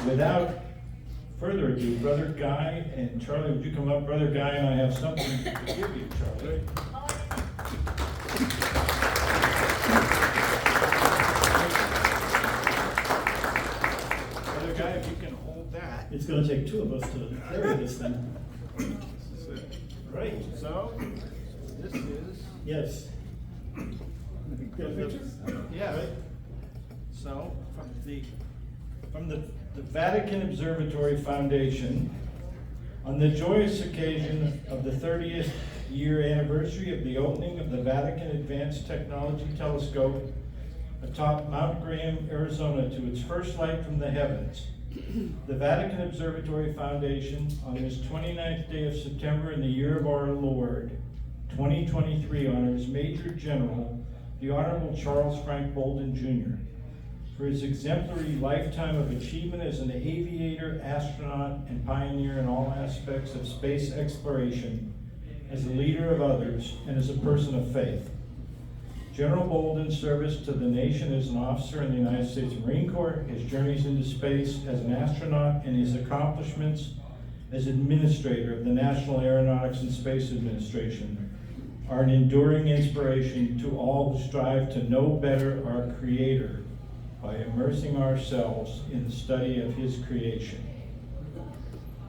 without further ado, Brother Guy and Charlie, would you come up? Brother Guy and I have something to give you, Charlie. Brother Guy, if you can hold that. It's going to take two of us to carry this thing. Right, so this is. Yes. Yeah, right. So, from the Vatican Observatory Foundation, on the joyous occasion of the 30th year anniversary of the opening of the Vatican Advanced Technology Telescope atop Mount Graham, Arizona, to its first light from the heavens, the Vatican Observatory Foundation, on this 29th day of September in the year of our Lord, 2023, honors Major General, the Honorable Charles Frank Bolden Jr., for his exemplary lifetime of achievement as an aviator, astronaut, and pioneer in all aspects of space exploration, as a leader of others, and as a person of faith. General Bolden's service to the nation as an officer in the United States Marine Corps, his journeys into space as an astronaut, and his accomplishments as administrator of the National Aeronautics and Space Administration are an enduring inspiration to all who strive to know better our Creator by immersing ourselves in the study of His creation.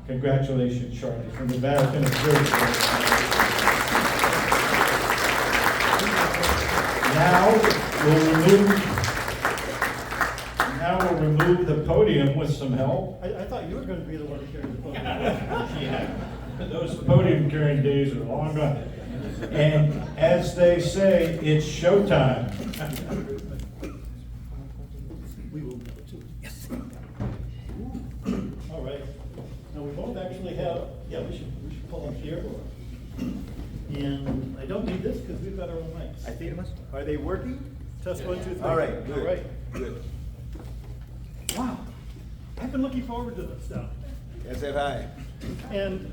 Congratulations, Charlie, from the Vatican Observatory. Now we'll remove the podium with some help. I thought you were going to be the one to carry the podium. Yeah, those podium carrying days are long gone. And as they say, it's showtime. We will know too. Yes. All right. Now we both actually have. Yeah, we should pull up here. And I don't need this because we've got our own mics. I think it must. Are they working? Test 1, 2, 3. All right, good. All right. Good. Wow. I've been looking forward to this now. As have I. And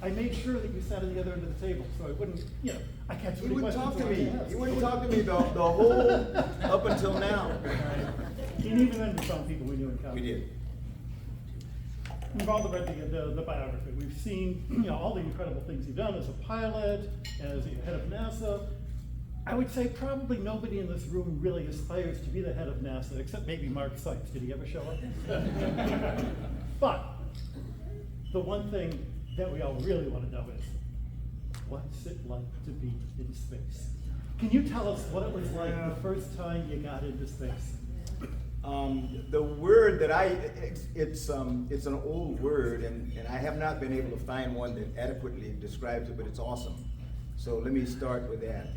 I made sure that you sat on the other end of the table so I wouldn't, I can't You wouldn't talk to me. You wouldn't talk to me the whole up until now. And even then, we found people we knew in common. We did. We've all read the biography. We've seen all the incredible things you've done as a pilot, as a head of NASA. I would say probably nobody in this room really aspires to be the head of NASA, except maybe Mark Sykes. Did he ever show up? But the one thing that we all really want to know is, what's it like to be in space? Can you tell us what it was like the first time you got into space? The word that it's an old word, and I have not been able to find one that adequately describes it, but it's awesome. So let me start with that.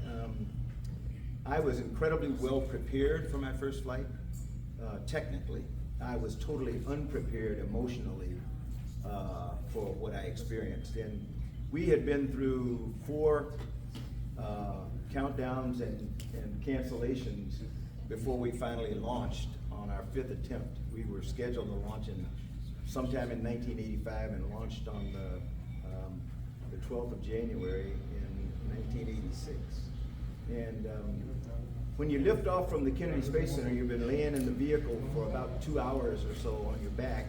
I was incredibly well prepared for my first flight. Technically, I was totally unprepared emotionally for what I experienced. And we had been through 4 countdowns and cancellations before we finally launched on our 5th attempt. We were scheduled to launch sometime in 1985 and launched on the 12th of January in 1986. And when you lift off from the Kennedy Space Center, you've been laying in the vehicle for about 2 hours or so on your back,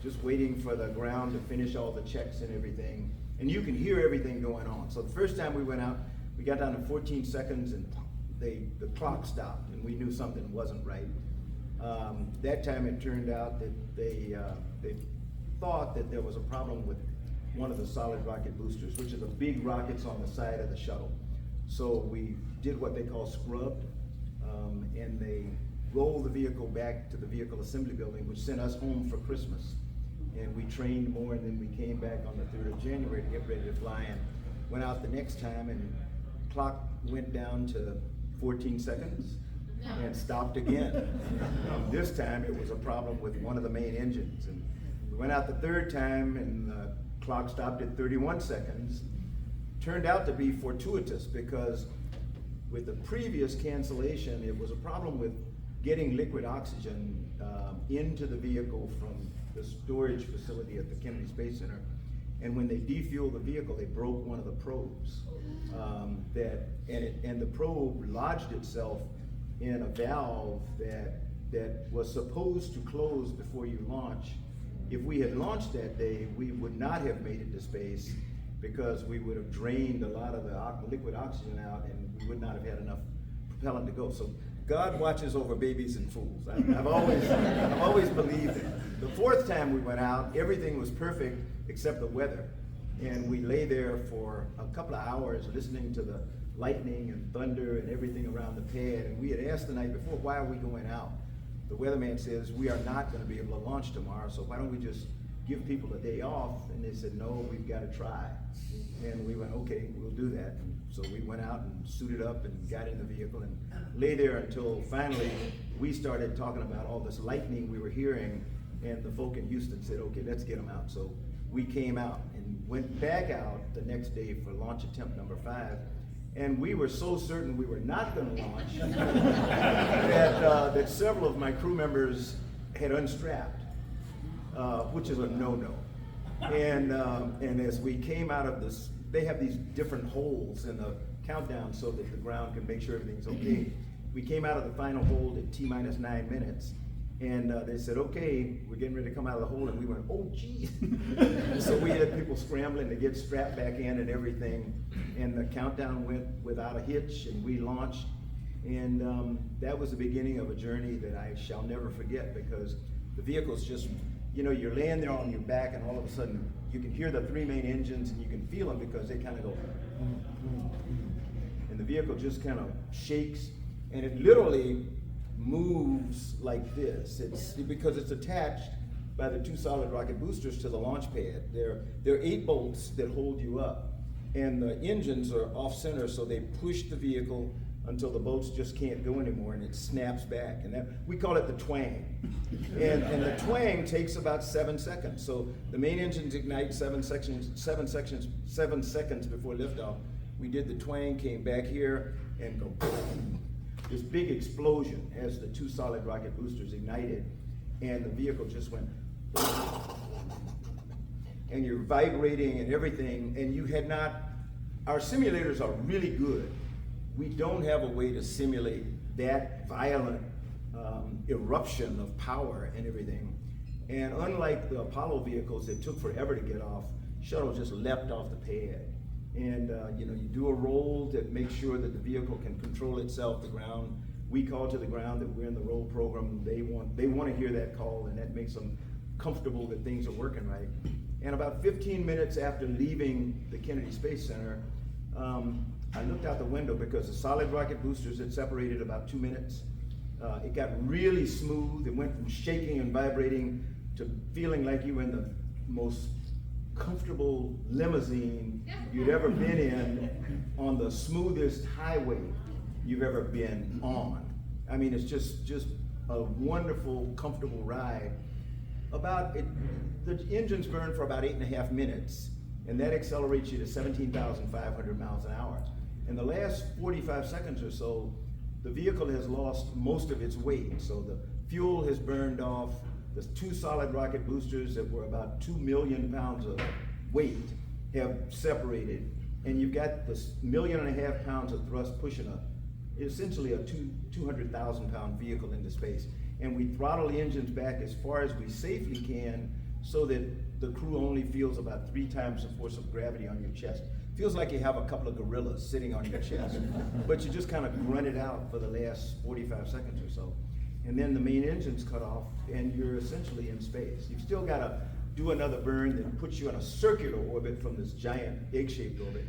just waiting for the ground to finish all the checks and everything. And you can hear everything going on. So the first time we went out, we got down to 14 seconds and the clock stopped and we knew something wasn't right. That time it turned out that they thought that there was a problem with one of the solid rocket boosters, which are the big rockets on the side of the shuttle. So we did what they call scrubbed, and they rolled the vehicle back to the vehicle assembly building, which sent us home for Christmas. And we trained more, and then we came back on the 3rd of January to get ready to fly, and went out the next time, and clock went down to 14 seconds and stopped again. This time it was a problem with one of the main engines. And we went out the 3rd time, and the clock stopped at 31 seconds. Turned out to be fortuitous because with the previous cancellation, it was a problem with getting liquid oxygen into the vehicle from the storage facility at the Kennedy Space Center. And when they defueled the vehicle, they broke one of the probes. And the probe lodged itself in a valve that was supposed to close before you launch, if we had launched that day, we would not have made it to space because we would have drained a lot of the liquid oxygen out and we would not have had enough propellant to go. So God watches over babies and fools. I've always believed it. The fourth time we went out, everything was perfect except the weather. And we lay there for a couple of hours listening to the lightning and thunder and everything around the pad. And we had asked the night before, why are we going out? The weatherman says, we are not going to be able to launch tomorrow, so why don't we just give people a day off? And they said, no, we've got to try. And we went, okay, we'll do that. And so we went out and suited up and got in the vehicle and lay there until finally we started talking about all this lightning we were hearing, and the folk in Houston said, okay, let's get them out. So we came out and went back out the next day for launch attempt number 5. And we were so certain we were not going to launch that several of my crew members had unstrapped, which is a no-no. And as we came out of this, they have these different holes in the countdown so that the ground can make sure everything's okay. We came out of the final hold at T-minus 9 minutes. And they said, okay, we're getting ready to come out of the hole. And we went, oh, geez. So we had people scrambling to get strapped back in and everything. And the countdown went without a hitch, and we launched. And that was the beginning of a journey that I shall never forget, because the vehicle's just, you know, you're laying there on your back, and all of a sudden you can hear the 3 main engines, and you can feel them because they kind of go, and the vehicle just kind of shakes, and it literally moves like this. It's because it's attached by the 2 solid rocket boosters to the launch pad. There are 8 bolts that hold you up, and the engines are off center, so they push the vehicle until the bolts just can't go anymore, and it snaps back. And that, we call it the twang. And the twang takes about 7 seconds. So the main engines ignite 7 seconds before liftoff. We did the twang, came back here, and go boom. This big explosion as the 2 solid rocket boosters ignited, and the vehicle just went, and you're vibrating and everything, and you had not, our simulators are really good. We don't have a way to simulate that violent eruption of power and everything. And unlike the Apollo vehicles that took forever to get off, shuttle just leapt off the pad. And you know, you do a roll to make sure that the vehicle can control itself, the ground. We call to the ground that we're in the roll program. They want to hear that call, and that makes them comfortable that things are working right. And about 15 minutes after leaving the Kennedy Space Center, I looked out the window because the solid rocket boosters had separated about 2 minutes. It got really smooth. It went from shaking and vibrating to feeling like you were in the most comfortable limousine you'd ever been in on the smoothest highway you've ever been on. I mean, it's just a wonderful, comfortable ride. The engines burn for about 8.5 minutes, and that accelerates you to 17,500 miles an hour. In the last 45 seconds or so, the vehicle has lost most of its weight. So the fuel has burned off. The 2 solid rocket boosters that were about 2 million pounds of weight have separated, and you've got this 1.5 million pounds of thrust pushing essentially a 200,000 pound vehicle into space. And we throttle the engines back as far as we safely can so that the crew only feels about 3 times the force of gravity on your chest. Feels like you have a couple of gorillas sitting on your chest, but you just kind of grunt it out for the last 45 seconds or so. And then the main engine's cut off, and you're essentially in space. You've still got to do another burn that puts you in a circular orbit from this giant egg-shaped orbit.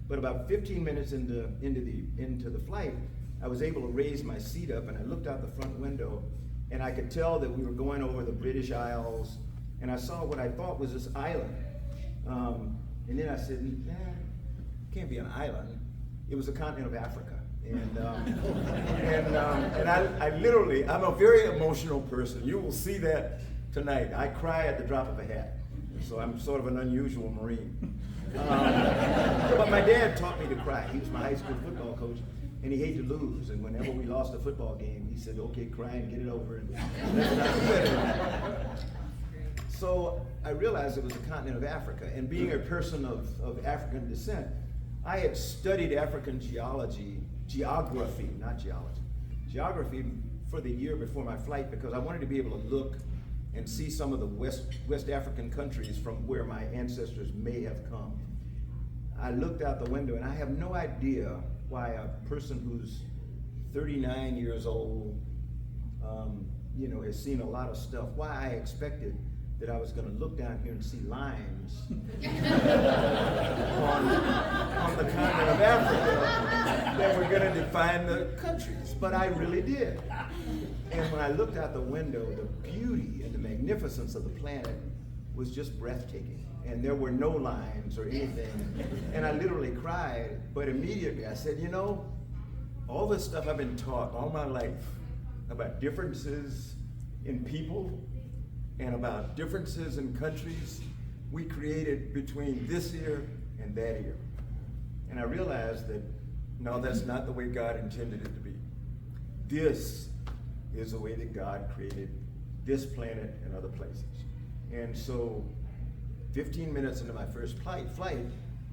But about 15 minutes into the flight, I was able to raise my seat up, and I looked out the front window, and I could tell that we were going over the British Isles, and I saw what I thought was this island. And then I said, nah, it can't be an island. It was the continent of Africa. And I literally, I'm a very emotional person. You will see that tonight. I cry at the drop of a hat. So I'm sort of an unusual Marine. But my dad taught me to cry. He was my high school football coach, and he hated to lose. And whenever we lost a football game, he said, okay, cry and get it over. And let's not do that anymore. So I realized it was the continent of Africa. And being a person of African descent, I had studied African geography for the year before my flight, because I wanted to be able to look and see some of the West African countries from where my ancestors may have come. I looked out the window and I have no idea why a person who's 39 years old, has seen a lot of stuff, why I expected that I was gonna look down here and see lines on the continent of Africa that were gonna define the countries, but I really did. And when I looked out the window, the beauty and the magnificence of the planet was just breathtaking. And there were no lines or anything. And I literally cried, but immediately I said, all this stuff I've been taught all my life about differences in people and about differences in countries, we created between this year and that year. And I realized that, no, that's not the way God intended it to be. This is the way that God created this planet and other places. And so 15 minutes into my first flight,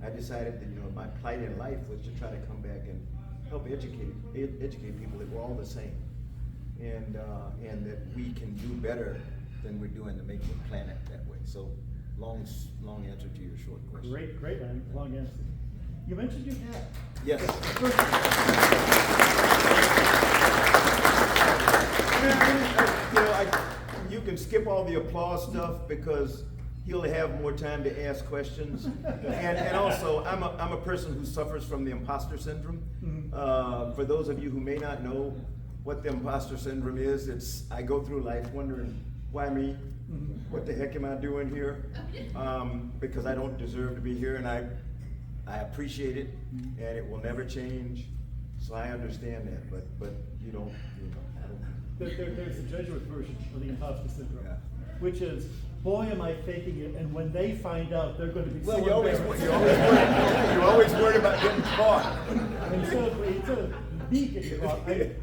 I decided that my plight in life was to try to come back and help educate people that we're all the same, and that we can do better than we're doing to make the planet that way. So long answer to your short question. Great, long answer. You mentioned your dad. Yes. You can skip all the applause stuff because he'll have more time to ask questions. And also, I'm a person who suffers from the imposter syndrome. Mm-hmm. For those of you who may not know what the imposter syndrome is, I go through life wondering, why me? Mm-hmm. What the heck am I doing here? Because I don't deserve to be here, and I appreciate it, and it will never change. So I understand that, but you don't. There's a Jesuit version of the imposter syndrome, Yeah. which is, boy, am I faking it, and when they find out, they're going to be so Well, you're embarrassed. always worried about getting caught. Instead of me getting caught,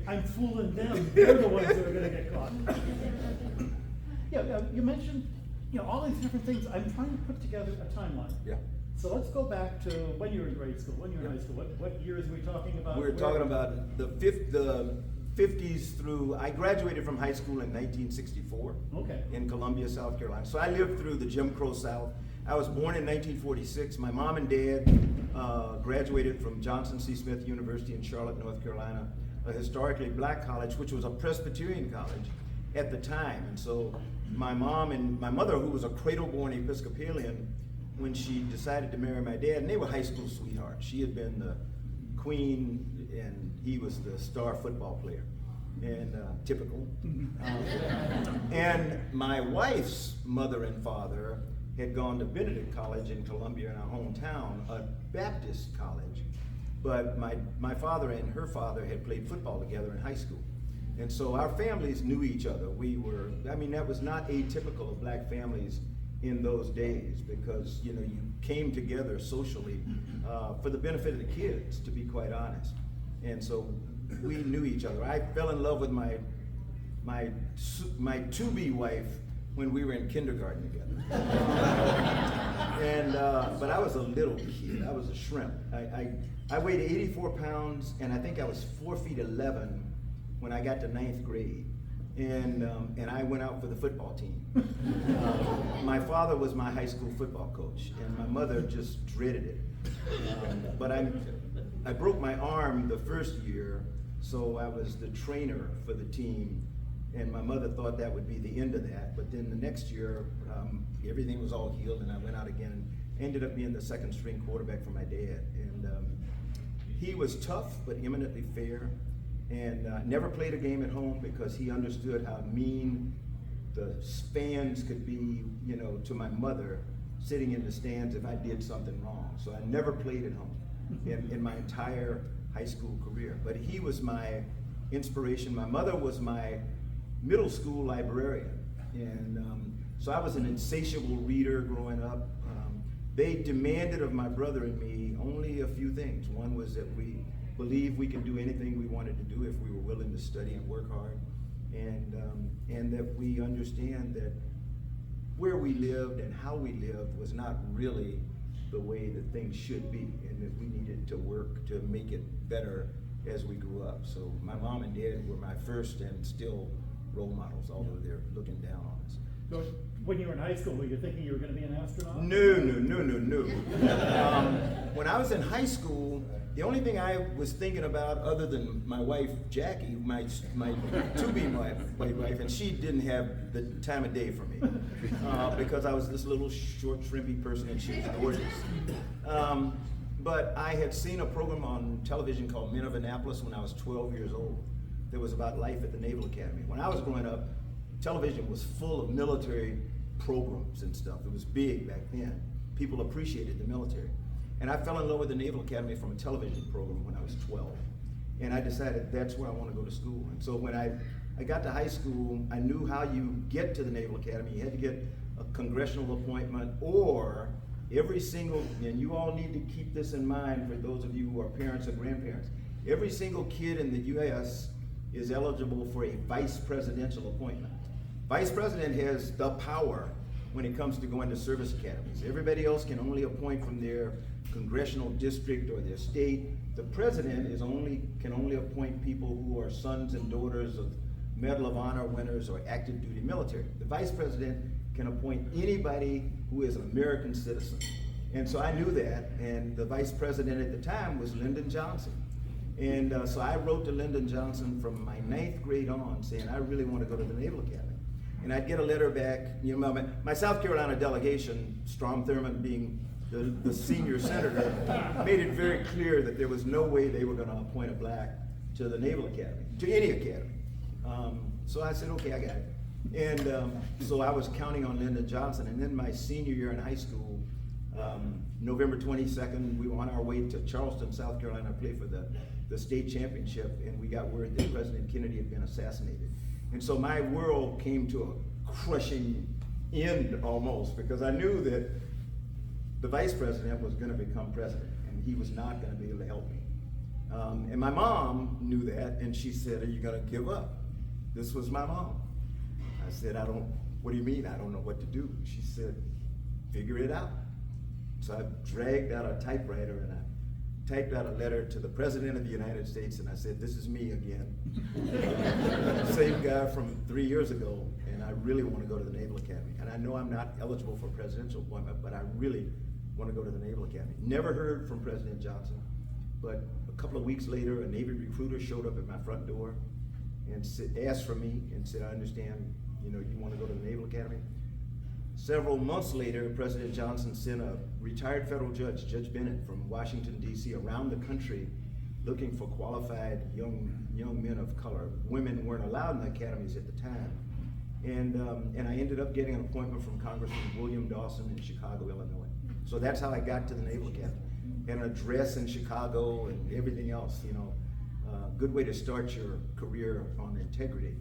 I'm fooling them. They're the ones that are going to get caught. Yeah, you mentioned all these different things. I'm trying to put together a timeline. Yeah. So let's go back to when you were in grade school, when you were in high school. What years are we talking about? We're talking about the 50s through, I graduated from high school in 1964. Okay. In Columbia, South Carolina. So I lived through the Jim Crow South. I was born in 1946. My mom and dad graduated from Johnson C. Smith University in Charlotte, North Carolina, a historically black college, which was a Presbyterian college at the time. And so my mother, who was a cradle-born Episcopalian, when she decided to marry my dad, and they were high school sweethearts. She had been the queen, and he was the star football player, and typical. And my wife's mother and father had gone to Benedict College in Columbia, in our hometown, a Baptist college. But my father and her father had played football together in high school. And so our families knew each other. That was not atypical of black families in those days, because you came together socially for the benefit of the kids, to be quite honest. And so we knew each other. I fell in love with my to-be wife when we were in kindergarten together. But I was a little kid. I was a shrimp. I weighed 84 pounds, and I think I was 4 feet 11 when I got to 9th grade. And I went out for the football team. My father was my high school football coach, and my mother just dreaded it. But I broke my arm the first year, so I was the trainer for the team, and my mother thought that would be the end of that. But then the next year, everything was all healed, and I went out again and ended up being the second string quarterback for my dad. And he was tough, but eminently fair. And never played a game at home because he understood how mean the fans could be, to my mother sitting in the stands if I did something wrong. So I never played at home in my entire high school career. But he was my inspiration. My mother was my middle school librarian. And so I was an insatiable reader growing up. They demanded of my brother and me only a few things. One was that we believe we can do anything we wanted to do if we were willing to study and work hard, and that we understand that where we lived and how we lived was not really the way that things should be, and that we needed to work to make it better as we grew up. So my mom and dad were my first and still role models, although they're looking down on us. So when you were in high school, were you thinking you were gonna be an astronaut? No. When I was in high school, the only thing I was thinking about, other than my wife Jackie, my to-be wife, and she didn't have the time of day for me because I was this little short, shrimpy person, and she was gorgeous. But I had seen a program on television called Men of Annapolis when I was 12 years old. That was about life at the Naval Academy. When I was growing up, television was full of military programs and stuff. It was big back then. People appreciated the military. And I fell in love with the Naval Academy from a television program when I was 12. And I decided that's where I want to go to school. And so when I got to high school, I knew how you get to the Naval Academy. You had to get a congressional appointment, or every single, and you all need to keep this in mind for those of you who are parents or grandparents, every single kid in the US is eligible for a vice presidential appointment. Vice president has the power when it comes to going to service academies. Everybody else can only appoint from their congressional district or their state. The president can only appoint people who are sons and daughters of Medal of Honor winners or active duty military. The vice president can appoint anybody who is an American citizen. And so I knew that, and the vice president at the time was Lyndon Johnson. And so I wrote to Lyndon Johnson from my 9th grade on saying, I really want to go to the Naval Academy. And I'd get a letter back, you know, my South Carolina delegation, Strom Thurmond being the senior senator, made it very clear that there was no way they were going to appoint a black to the Naval Academy, to any academy. So I said, okay, I got it. And so I was counting on Lyndon Johnson. And then my senior year in high school, November 22nd, we were on our way to Charleston, South Carolina, to play for the state championship, and we got word that President Kennedy had been assassinated. And so my world came to a crushing end almost, because I knew that the vice president was going to become president, and he was not going to be able to help me. And my mom knew that, and she said, are you going to give up? This was my mom. I said, what do you mean? I don't know what to do. She said, figure it out. So I dragged out a typewriter and I typed out a letter to the President of the United States, and I said, this is me again. Same guy from 3 years ago, and I really want to go to the Naval Academy. And I know I'm not eligible for a presidential appointment, but I really want to go to the Naval Academy. Never heard from President Johnson, but a couple of weeks later, a Navy recruiter showed up at my front door and asked for me and said, I understand, you want to go to the Naval Academy. Several months later, President Johnson sent a retired federal judge, Judge Bennett, from Washington, D.C., around the country looking for qualified young men of color. Women weren't allowed in the academies at the time. And I ended up getting an appointment from Congressman William Dawson in Chicago, Illinois. So that's how I got to the Naval Academy. Had an address in Chicago and everything else, good way to start your career on integrity.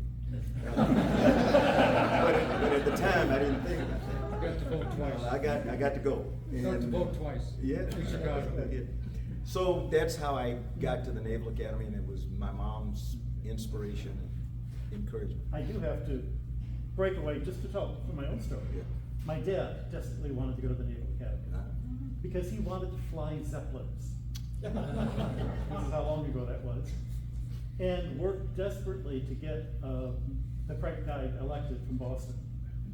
But at the time, I didn't think about that. You got to vote twice. I got to go. You got to vote twice. Yeah. In Chicago. I did. So that's how I got to the Naval Academy, and it was my mom's inspiration and encouragement. I do have to break away just to tell from my own story. Yeah. My dad desperately wanted to go to the Naval Academy because he wanted to fly Zeppelins. This is how long ago that was. And worked desperately to get the correct guy elected from Boston.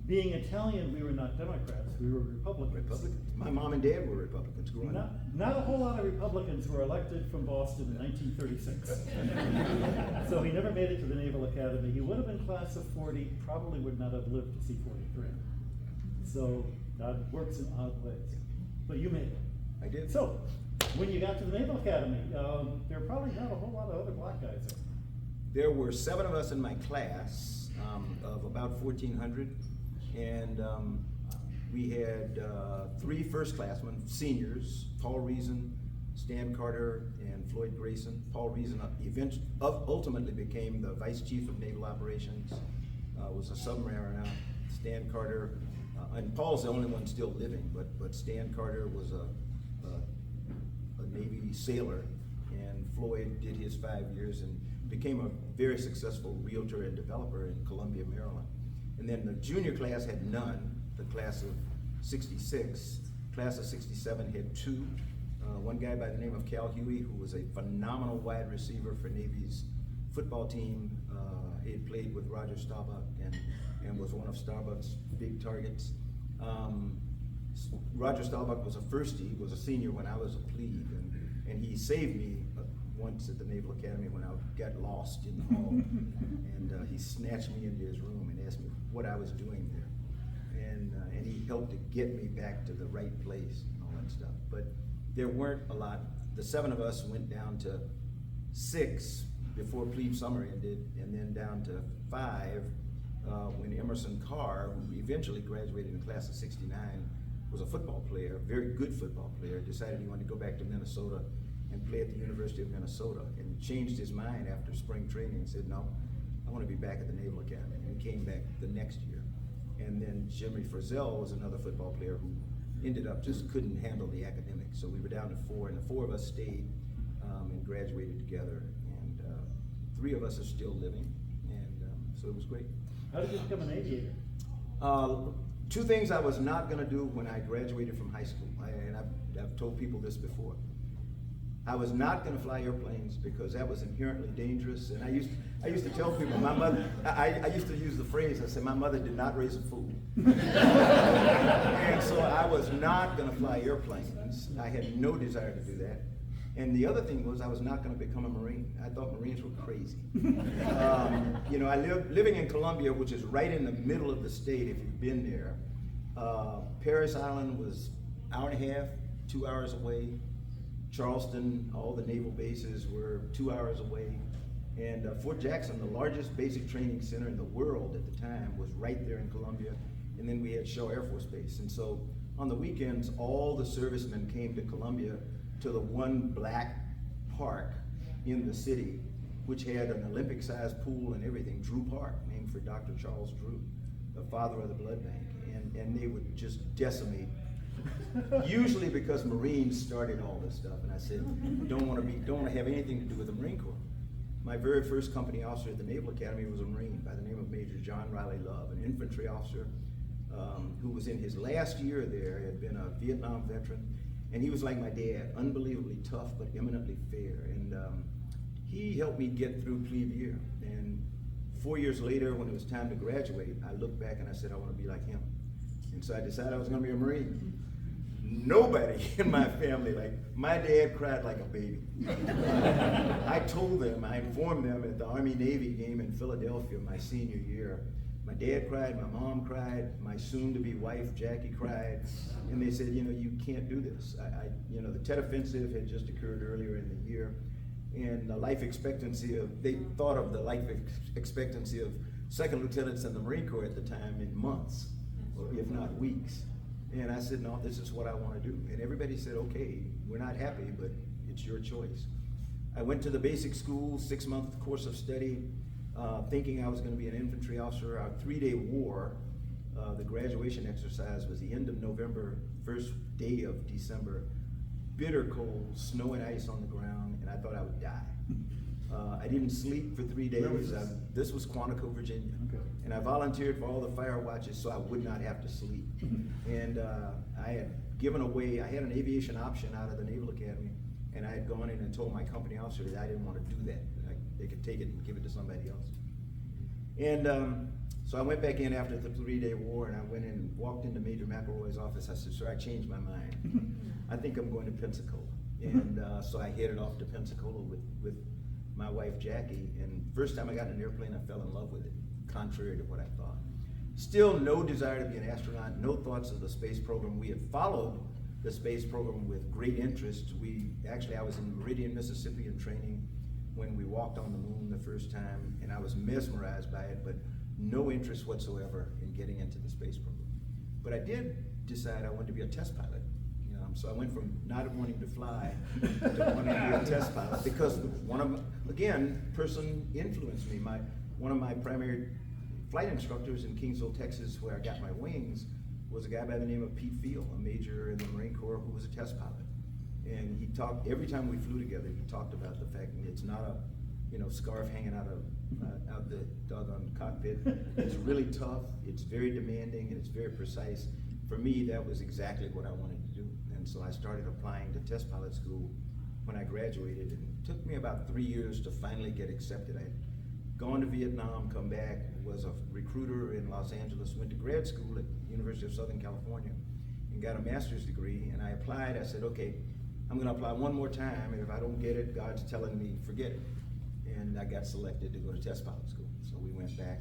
Being Italian, we were not Democrats, we were Republicans. Republicans. My mom and dad were Republicans growing up. Not a whole lot of Republicans were elected from Boston in 1936. So he never made it to the Naval Academy. He would have been class of 40, probably would not have lived to see 43. So God works in odd ways. But you made it. I did. So, when you got to the Naval Academy, there are probably not a whole lot of other black guys there. There were 7 of us in my class of about 1,400, and we had 3 first-classmen, seniors, Paul Reason, Stan Carter, and Floyd Grayson. Paul Reason ultimately became the Vice Chief of Naval Operations, was a submariner. Stan Carter, and Paul's the only one still living, but Stan Carter was a Navy sailor, and Floyd did his 5 years and became a very successful realtor and developer in Columbia, Maryland. And then the junior class had none, the class of 66. Class of 67 had 2. One guy by the name of Cal Huey, who was a phenomenal wide receiver for Navy's football team. He had played with Roger Staubach, and and was one of Starbuck's big targets. Roger Staubach was a firstie, was a senior when I was a plebe, and he saved me once at the Naval Academy when I got lost in the hall. And he snatched me into his room and asked me what I was doing there. And he helped to get me back to the right place and all that stuff. But there weren't a lot. The 7 of us went down to 6 before plebe summer ended, and then down to 5 when Emerson Carr, who eventually graduated in the class of '69, was a football player, a very good football player, decided he wanted to go back to Minnesota and play at the University of Minnesota, and changed his mind after spring training and said, no, I want to be back at the Naval Academy, and he came back the next year. And then Jimmy Frizzell was another football player who ended up just couldn't handle the academics, so we were down to 4, and the 4 of us stayed and graduated together, and 3 of us are still living, and so it was great. How did you become an aviator? 2 things I was not going to do when I graduated from high school, and I've told people this before. I was not going to fly airplanes because that was inherently dangerous, and I used to tell people, my mother, I used to use the phrase, I said, my mother did not raise a fool. And so I was not going to fly airplanes. I had no desire to do that. And the other thing was I was not going to become a Marine. I thought Marines were crazy. You know, living in Columbia, which is right in the middle of the state, if you've been there. Paris Island was an hour and a half, 2 hours away. Charleston, all the naval bases were 2 hours away. And Fort Jackson, the largest basic training center in the world at the time, was right there in Columbia. And then we had Shaw Air Force Base. And so on the weekends, all the servicemen came to Columbia to the one black park in the city, which had an Olympic-sized pool and everything, Drew Park, named for Dr. Charles Drew, the father of the blood bank. And they would just decimate, usually because Marines started all this stuff. And I said, don't want to have anything to do with the Marine Corps. My very first company officer at the Naval Academy was a Marine by the name of Major John Riley Love, an infantry officer who was in his last year there, had been a Vietnam veteran. And he was like my dad, unbelievably tough, but eminently fair. And he helped me get through plebe year. And 4 years later, when it was time to graduate, I looked back and I said, I want to be like him. And so I decided I was going to be a Marine. Nobody in my family, like, my dad cried like a baby. I told them, I informed them at the Army-Navy game in Philadelphia my senior year. My dad cried, my mom cried, my soon-to-be wife, Jackie, cried, and they said, you know, you can't do this. You know, the Tet Offensive had just occurred earlier in the year, and the life expectancy of, they thought of the life expectancy of second lieutenants in the Marine Corps at the time in months, if not weeks. And I said, no, this is what I want to do. And everybody said, okay, we're not happy, but it's your choice. I went to the basic school, 6-month course of study, thinking I was going to be an infantry officer. Our 3-day war, the graduation exercise was the end of November, first day of December. Bitter cold, snow and ice on the ground, and I thought I would die. I didn't sleep for 3 days. Where was this? This was Quantico, Virginia. Okay. And I volunteered for all the fire watches so I would not have to sleep. And I had given away, I had an aviation option out of the Naval Academy, and I had gone in and told my company officer that I didn't want to do that. They could take it and give it to somebody else. And so I went back in after the 3-day war, and I went in and walked into Major McElroy's office. I said, sir, I changed my mind. I think I'm going to Pensacola. And so I headed off to Pensacola with my wife, Jackie, and first time I got in an airplane, I fell in love with it, contrary to what I thought. Still no desire to be an astronaut, no thoughts of the space program. We had followed the space program with great interest. I was in Meridian, Mississippi in training when we walked on the moon the first time, and I was mesmerized by it, but no interest whatsoever in getting into the space program. But I did decide I wanted to be a test pilot. So I went from not wanting to fly to wanting to be a test pilot because person influenced me. One of my primary flight instructors in Kingsville, Texas, where I got my wings, was a guy by the name of Pete Field, a major in the Marine Corps who was a test pilot. And he talked, every time we flew together, he talked about the fact that it's not a scarf hanging out the doggone cockpit. It's really tough, it's very demanding, and it's very precise. For me, that was exactly what I wanted to do. And so I started applying to test pilot school when I graduated. And it took me about 3 years to finally get accepted. I gone to Vietnam, come back, was a recruiter in Los Angeles, went to grad school at University of Southern California, and got a master's degree. And I applied. I said, okay, I'm going to apply one more time, and if I don't get it, God's telling me forget it. And I got selected to go to test pilot school. So we went back.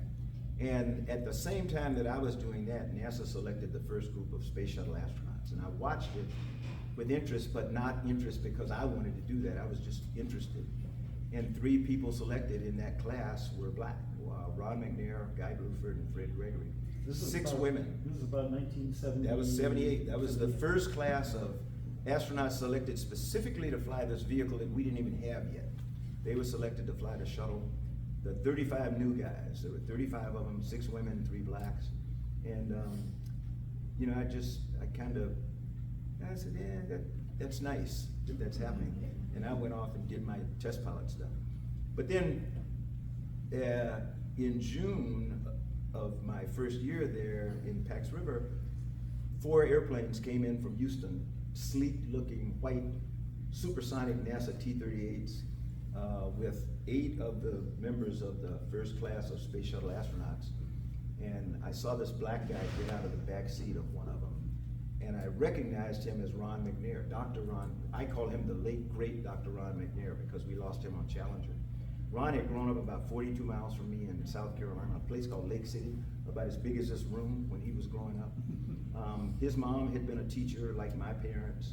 And at the same time that I was doing that, NASA selected the first group of Space Shuttle astronauts. And I watched it with interest, but not interest because I wanted to do that. I was just interested. And 3 people selected in that class were black. Ron McNair, Guy Bluford, and Fred Gregory. This is 6 about- women. This is about 1970. That was 78. That was the first class of astronauts selected specifically to fly this vehicle that we didn't even have yet. They were selected to fly the shuttle. The 35 new guys, there were 35 of them, 6 women, 3 blacks. And, you know, I said, yeah, that's nice that that's happening. And I went off and did my test pilot stuff. But then, in June of my first year there in Pax River, 4 airplanes came in from Houston, sleek-looking white supersonic NASA T-38s with 8 of the members of the first class of Space Shuttle astronauts. And I saw this black guy get out of the back seat of one of them. And I recognized him as Ron McNair, Dr. Ron. I call him the late, great Dr. Ron McNair because we lost him on Challenger. Ron had grown up about 42 miles from me in South Carolina, a place called Lake City, about as big as this room when he was growing up. His mom had been a teacher like my parents,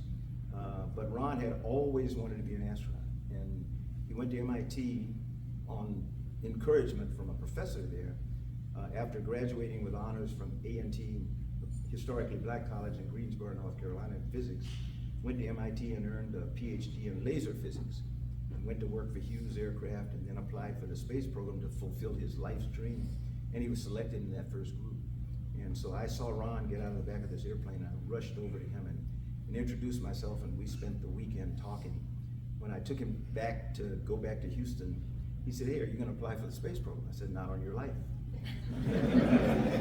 but Ron had always wanted to be an astronaut. And he went to MIT on encouragement from a professor there. After graduating with honors from A&T, historically black college in Greensboro, North Carolina, in physics, went to MIT and earned a PhD in laser physics, and went to work for Hughes Aircraft, and then applied for the space program to fulfill his life's dream. And he was selected in that first group. And so I saw Ron get out of the back of this airplane. I rushed over to him and introduced myself, and we spent the weekend talking. When I took him back to go back to Houston, he said, hey, are you gonna apply for the space program? I said, not on your life.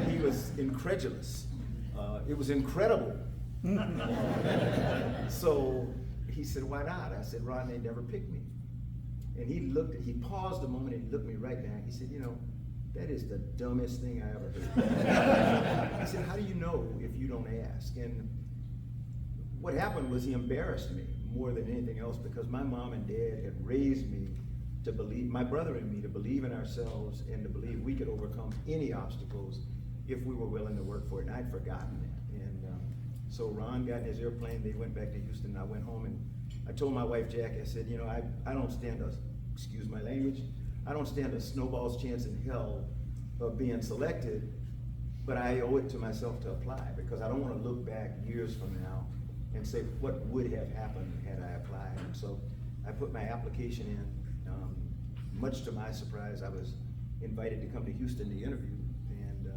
He was incredulous. It was incredible. So he said, why not? I said, Ron, they never picked me. And he paused a moment and he looked me right down. He said, you know, that is the dumbest thing I ever heard. He said, how do you know if you don't ask? And what happened was he embarrassed me more than anything else because my mom and dad had raised me to believe, my brother and me, to believe in ourselves and to believe we could overcome any obstacles if we were willing to work for it. And I'd forgotten that. And so Ron got in his airplane, they went back to Houston, and I went home and I told my wife, Jackie, I said, you know, I don't stand excuse my language, I don't stand a snowball's chance in hell of being selected, but I owe it to myself to apply because I don't want to look back years from now and say what would have happened had I applied. And so I put my application in. Much to my surprise, I was invited to come to Houston to interview and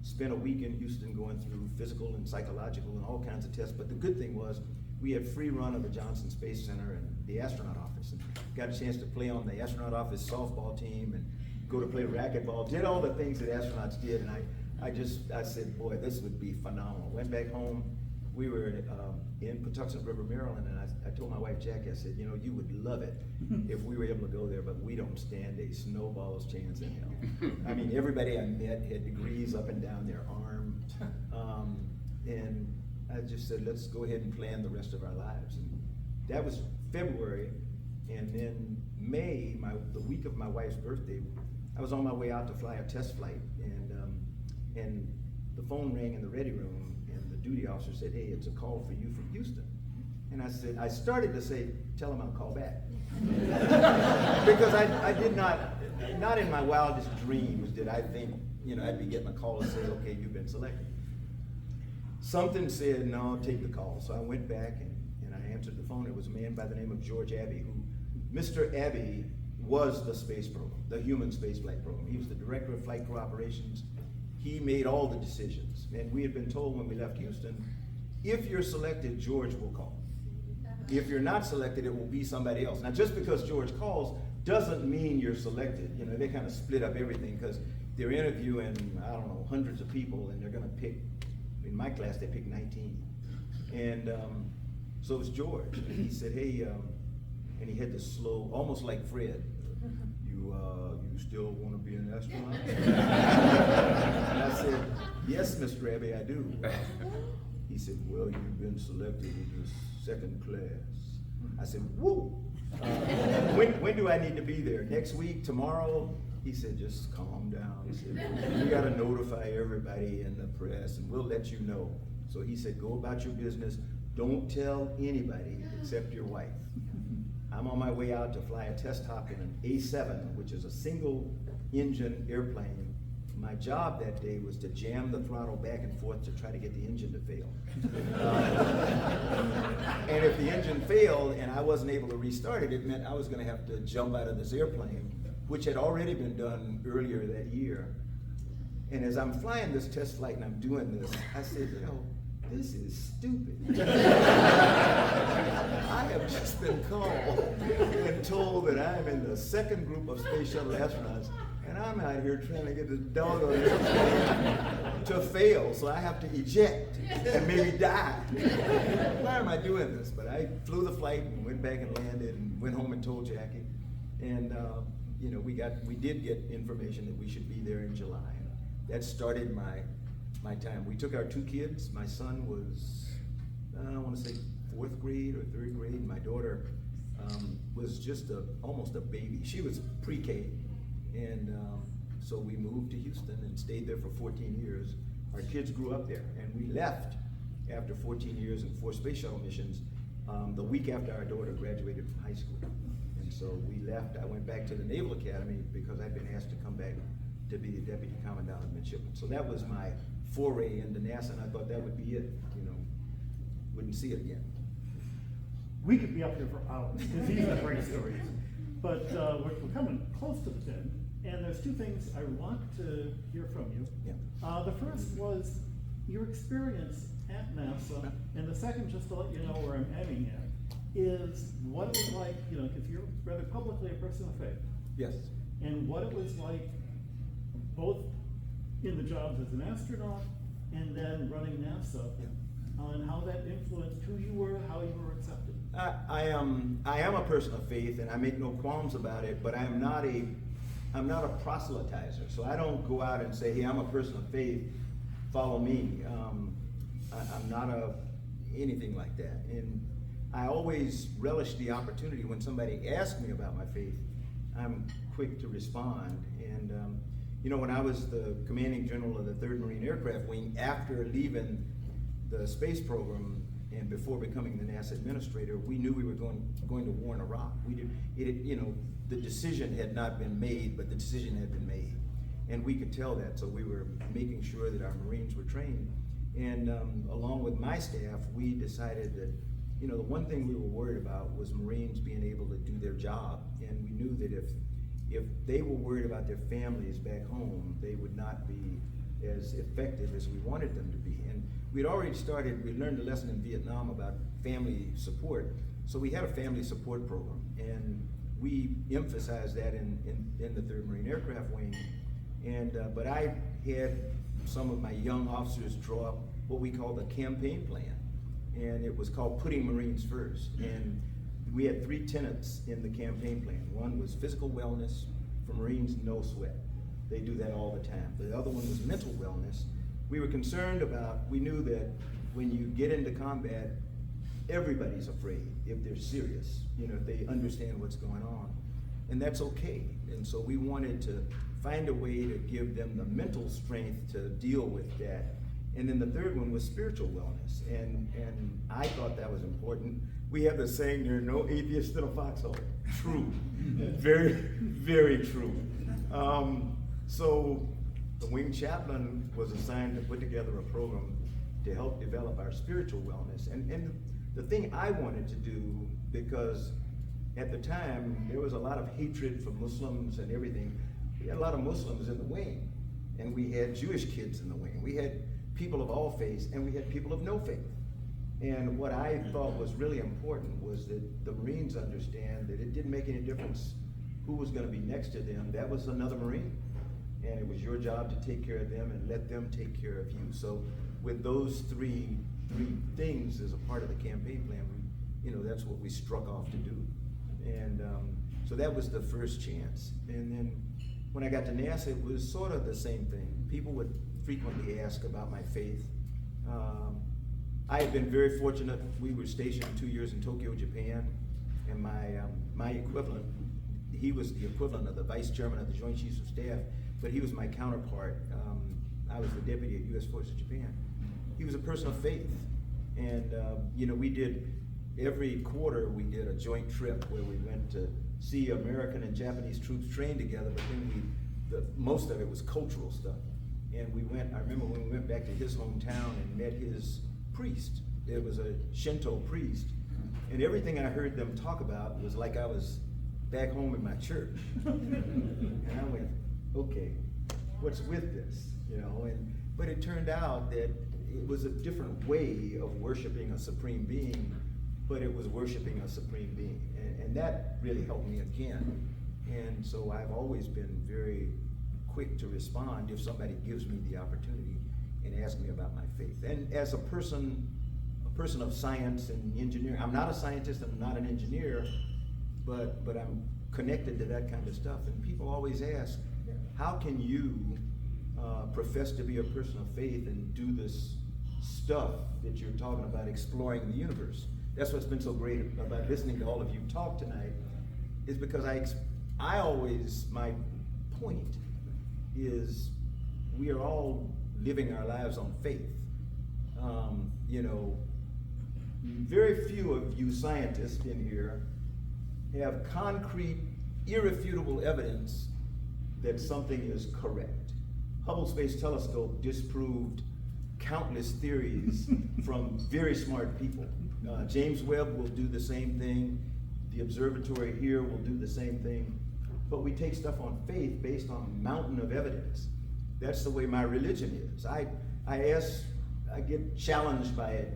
spent a week in Houston going through physical and psychological and all kinds of tests. But the good thing was we had free run of the Johnson Space Center and the astronaut office, and got a chance to play on the astronaut office softball team and go to play racquetball, did all the things that astronauts did. And I said, boy, this would be phenomenal. Went back home. We were in Patuxent River, Maryland, and I told my wife, Jackie, I said, you know, you would love it if we were able to go there, but we don't stand a snowball's chance in hell. I mean, everybody I met had degrees up and down their arm, and I just said, let's go ahead and plan the rest of our lives. And that was February, and then May, the week of my wife's birthday, I was on my way out to fly a test flight, and the phone rang in the ready room, and the duty officer said, hey, it's a call for you from Houston. And I said, I started to say, tell him I'll call back. Because I did not in my wildest dreams did I think, you know, I'd be getting a call and say, okay, you've been selected. Something said, no, take the call. So I went back and I answered the phone. It was a man by the name of George Abbey, who, Mr. Abbey was the space program, the human space flight program. He was the director of flight crew operations. He made all the decisions. And we had been told when we left Houston, if you're selected, George will call. If you're not selected, it will be somebody else. Now, just because George calls doesn't mean you're selected. You know, they kind of split up everything because they're interviewing, I don't know, hundreds of people, and they're gonna pick, in my class, they picked 19. And so it was George, and he said, hey, and he had this slow, almost like Fred, you you still want to be an astronaut? And I said, yes, Mr. Abbey, I do. He said, well, you've been selected in the second class. I said, whoa. When do I need to be there? Next week, tomorrow? He said, just calm down. He said, we got to notify everybody in the press and we'll let you know. So he said, go about your business. Don't tell anybody except your wife. I'm on my way out to fly a test hop in an A7, which is a single engine airplane. My job that day was to jam the throttle back and forth to try to get the engine to fail. And if the engine failed and I wasn't able to restart it, it meant I was going to have to jump out of this airplane, which had already been done earlier that year. And as I'm flying this test flight and I'm doing this, I said, you know, this is stupid. I have just been called and told that I'm in the second group of Space Shuttle astronauts, and I'm out here trying to get this doggone airplane to fail, so I have to eject and maybe die. Why am I doing this? But I flew the flight and went back and landed and went home and told Jackie. And you know, we did get information that we should be there in July. That started my time. We took our two kids. My son was, I want to say 4th grade or 3rd grade. And my daughter was just almost a baby. She was pre-K. And so we moved to Houston and stayed there for 14 years. Our kids grew up there. And we left after 14 years and 4 space shuttle missions the week after our daughter graduated from high school. And so we left. I went back to the Naval Academy because I'd been asked to come back to be the Deputy Commandant of Midshipmen. So that was my foray into NASA, and I thought that would be it, you know, wouldn't see it again. We could be up here for hours, because these are great stories. But we're coming close to the end, and there's 2 things I want to hear from you. Yeah. The first was your experience at NASA, and the second, just to let you know where I'm aiming at, is what it was like, you know, because you're rather publicly a person of faith, Yes. and what it was like both in the jobs as an astronaut and then running NASA, and how that influenced who you were, how you were accepted. I am a person of faith, and I make no qualms about it. But I'm not a proselytizer. So I don't go out and say, "Hey, I'm a person of faith. Follow me." I'm not anything like that. And I always relish the opportunity when somebody asks me about my faith. I'm quick to respond. And you know, when I was the commanding general of the 3rd Marine Aircraft Wing, after leaving the space program and before becoming the NASA administrator, we knew we were going to war in Iraq. You know, the decision had not been made, but the decision had been made. And we could tell that, so we were making sure that our Marines were trained. And along with my staff, we decided that, you know, the one thing we were worried about was Marines being able to do their job. And we knew that if they were worried about their families back home, they would not be as effective as we wanted them to be. And we'd already we learned a lesson in Vietnam about family support. So we had a family support program, and we emphasized that in the 3rd Marine Aircraft Wing. And but I had some of my young officers draw up what we call the campaign plan. And it was called Putting Marines First. And we had 3 tenets in the campaign plan. One was physical wellness for Marines, no sweat. They do that all the time. The other one was mental wellness. We were concerned about, we knew that when you get into combat, everybody's afraid if they're serious, you know, if they understand what's going on. And that's okay. And so we wanted to find a way to give them the mental strength to deal with that. And then the 3rd one was spiritual wellness. And I thought that was important. We have the saying, there are no atheists in a foxhole. True. Very, very true. So the wing chaplain was assigned to put together a program to help develop our spiritual wellness. And the thing I wanted to do, because at the time there was a lot of hatred for Muslims and everything. We had a lot of Muslims in the wing, and we had Jewish kids in the wing. We had people of all faiths, and we had people of no faith. And what I thought was really important was that the Marines understand that it didn't make any difference who was going to be next to them. That was another Marine. And it was your job to take care of them and let them take care of you. So with those three things as a part of the campaign plan, you know, that's what we struck off to do. And so that was the first chance. And then when I got to NASA, it was sort of the same thing. People would frequently ask about my faith. I had been very fortunate. We were stationed 2 years in Tokyo, Japan, and my equivalent, he was the equivalent of the vice chairman of the Joint Chiefs of Staff, but he was my counterpart. I was the deputy at U.S. Forces Japan. He was a person of faith, and we did, every quarter we did a joint trip where we went to see American and Japanese troops train together, but then most of it was cultural stuff. And I remember when we went back to his hometown and met his priest. It was a Shinto priest, and everything I heard them talk about was like I was back home in my church. And I went, okay, what's with this? But it turned out that it was a different way of worshiping a supreme being, but it was worshiping a supreme being. And that really helped me again. And so I've always been very quick to respond if somebody gives me the opportunity and asks me about my faith. And as a person of science and engineering, I'm not a scientist, I'm not an engineer, but I'm connected to that kind of stuff. And people always ask, how can you profess to be a person of faith and do this stuff that you're talking about, exploring the universe? That's what's been so great about listening to all of you talk tonight, is because my point is we are all living our lives on faith. Very few of you scientists in here have concrete, irrefutable evidence that something is correct. Hubble Space Telescope disproved countless theories from very smart people. James Webb will do the same thing. The observatory here will do the same thing. But we take stuff on faith based on a mountain of evidence. That's the way my religion is. I get challenged by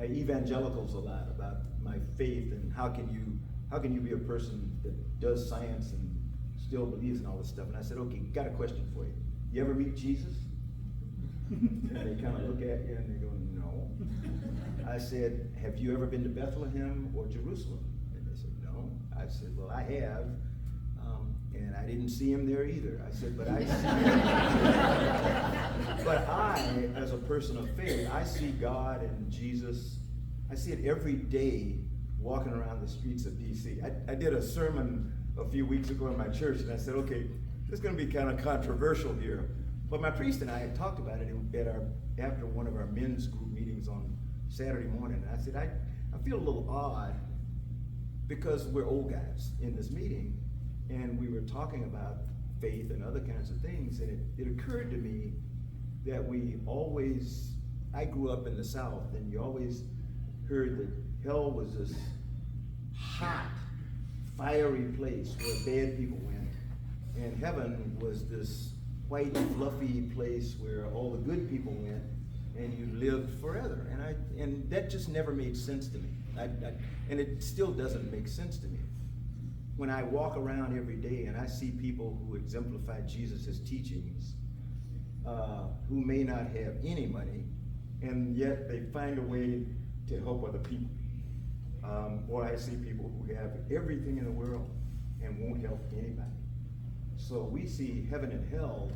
evangelicals a lot about my faith and how can you be a person that does science and still believes in all this stuff. And I said, okay, got a question for you. You ever meet Jesus? And they kind of look at you and they go, no. I said, have you ever been to Bethlehem or Jerusalem? And they said, no. I said, well, I have. And I didn't see him there either. I said, but I, as a person of faith, I see God and Jesus. I see it every day walking around the streets of DC. I did a sermon a few weeks ago in my church, and I said, okay, this is going to be kind of controversial here. But my priest and I had talked about it after one of our men's group meetings on Saturday morning. And I said, I feel a little odd because we're old guys in this meeting. And we were talking about faith and other kinds of things, and it occurred to me that I grew up in the South, and you always heard that hell was this hot, fiery place where bad people went, and heaven was this white, fluffy place where all the good people went, and you lived forever. And that just never made sense to me, and it still doesn't make sense to me. When I walk around every day and I see people who exemplify Jesus' teachings, who may not have any money, and yet they find a way to help other people. Or I see people who have everything in the world and won't help anybody. So we see heaven and hell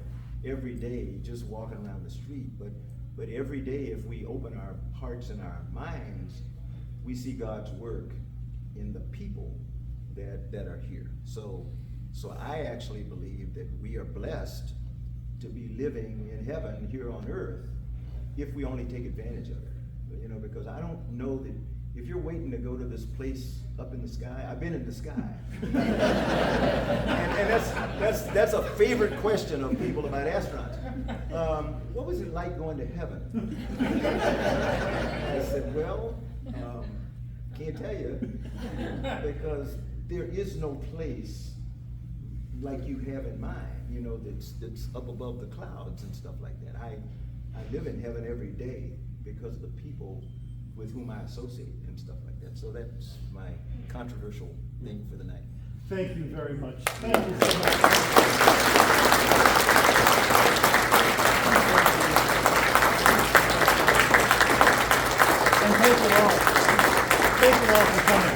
every day just walking around the street, but every day if we open our hearts and our minds, we see God's work in the people that are here. So I actually believe that we are blessed to be living in heaven here on earth if we only take advantage of it. Because I don't know that if you're waiting to go to this place up in the sky, I've been in the sky. and that's a favorite question of people about astronauts. What was it like going to heaven? I said, well, can't tell you, because there is no place like you have in mind, that's up above the clouds and stuff like that. I live in heaven every day because of the people with whom I associate and stuff like that. So that's my controversial thing for the night. Thank you very much. Thank you so much. And thank you all. Thank you all for coming.